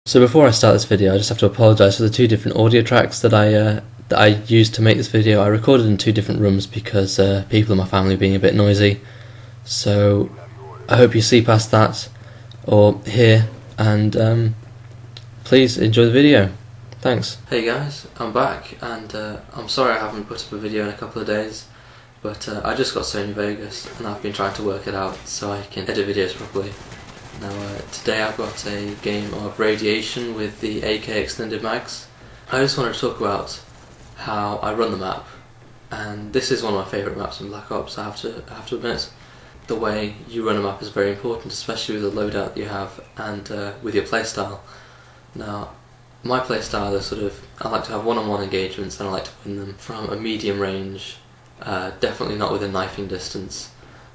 So before I start this video, I just have to apologise for the two different audio tracks that I used to make this video. I recorded in two different rooms because people in my family were being a bit noisy. So I hope you see past that or hear, and please enjoy the video. Thanks. Hey guys, I'm back, and I'm sorry I haven't put up a video in a couple of days, but I just got Sony Vegas and I've been trying to work it out so I can edit videos properly. Now today I've got a game of Radiation with the AK extended mags. I just want to talk about how I run the map, and this is one of my favourite maps in Black Ops, I have to admit. The way you run a map is very important, especially with the loadout you have and with your playstyle. Now my playstyle is I like to have one-on-one engagements and I like to win them from a medium range, definitely not within knifing distance,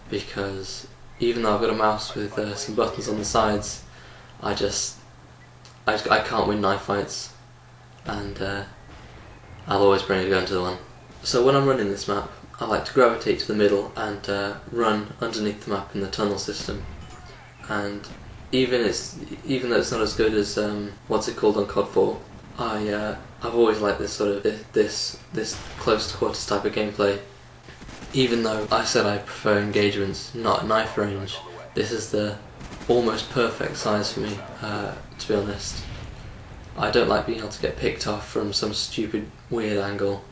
because even though I've got a mouse with some buttons on the sides, I can't win knife fights, and I'll always bring a gun to the one. So when I'm running this map, I like to gravitate to the middle and run underneath the map in the tunnel system. And even though it's not as good as what's it called on COD 4, I've always liked this this close to quarters type of gameplay. Even though I said I prefer engagements, not knife range, this is the almost perfect size for me, to be honest. I don't like being able to get picked off from some stupid weird angle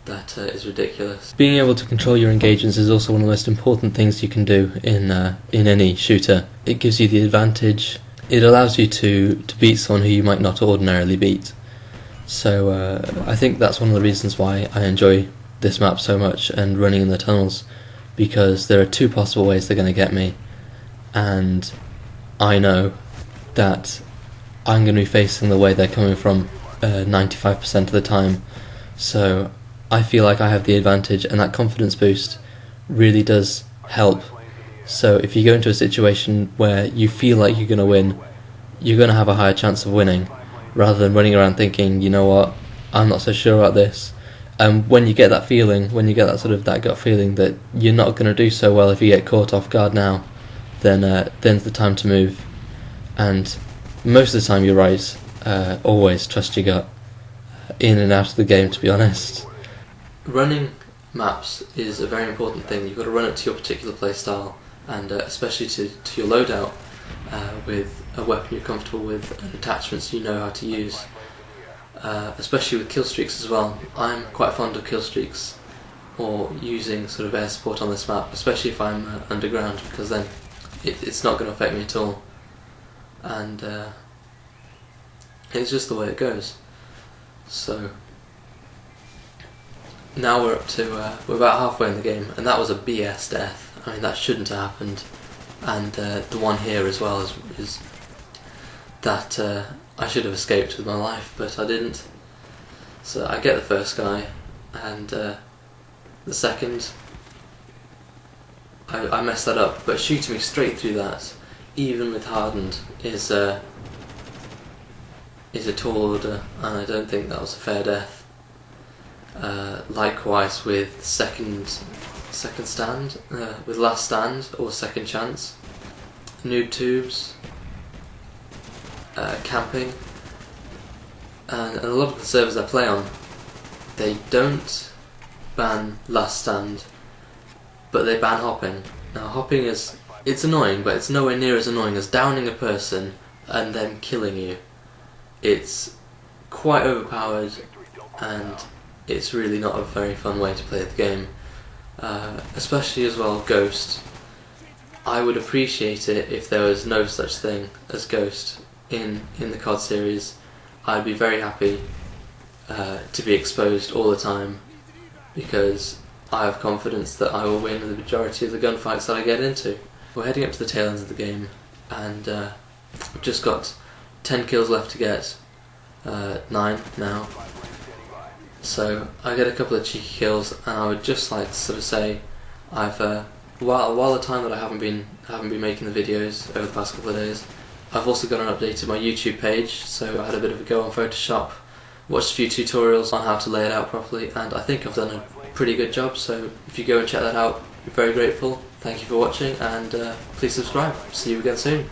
that is ridiculous. Being able to control your engagements is also one of the most important things you can do in any shooter. It gives you the advantage, it allows you to beat someone who you might not ordinarily beat. So I think that's one of the reasons why I enjoy this map so much and running in the tunnels, because there are two possible ways they're going to get me, and I know that I'm going to be facing the way they're coming from 95% of the time, so I feel like I have the advantage, and that confidence boost really does help. So if you go into a situation where you feel like you're going to win, you're going to have a higher chance of winning, rather than running around thinking, you know what, I'm not so sure about this. When you get that feeling, when you get that gut feeling that you're not going to do so well if you get caught off guard now, then's the time to move. And most of the time you're right. Always trust your gut, in and out of the game, to be honest. Running maps is a very important thing. You've got to run it to your particular playstyle, and especially to your loadout, with a weapon you're comfortable with and attachments you know how to use. Especially with kill streaks as well. I'm quite fond of kill streaks, or using air support on this map, especially if I'm underground, because then it's not going to affect me at all, and it's just the way it goes. So now we're about halfway in the game, and that was a BS death. I mean, that shouldn't have happened, and the one here as well is that I should have escaped with my life, but I didn't. So I get the first guy, and the second, I messed that up, but shooting me straight through that, even with hardened, is a tall order, and I don't think that was a fair death. Likewise with second stand, with last stand or second chance, noob tubes, camping, and a lot of the servers I play on, they don't ban last stand, but they ban hopping. Now hopping it's annoying, but it's nowhere near as annoying as downing a person and then killing you. It's quite overpowered, and it's really not a very fun way to play the game. Especially as well Ghost. I would appreciate it if there was no such thing as Ghost in the COD series. I'd be very happy to be exposed all the time, because I have confidence that I will win the majority of the gunfights that I get into. We're heading up to the tail end of the game, and we've just got 10 kills left to get, 9 now. So I get a couple of cheeky kills, and I would just like to say, I've while the time that I haven't been making the videos over the past couple of days, I've also gone and updated my YouTube page, so I had a bit of a go on Photoshop, watched a few tutorials on how to lay it out properly, and I think I've done a pretty good job. So if you go and check that out, I'd be very grateful. Thank you for watching, and please subscribe. See you again soon.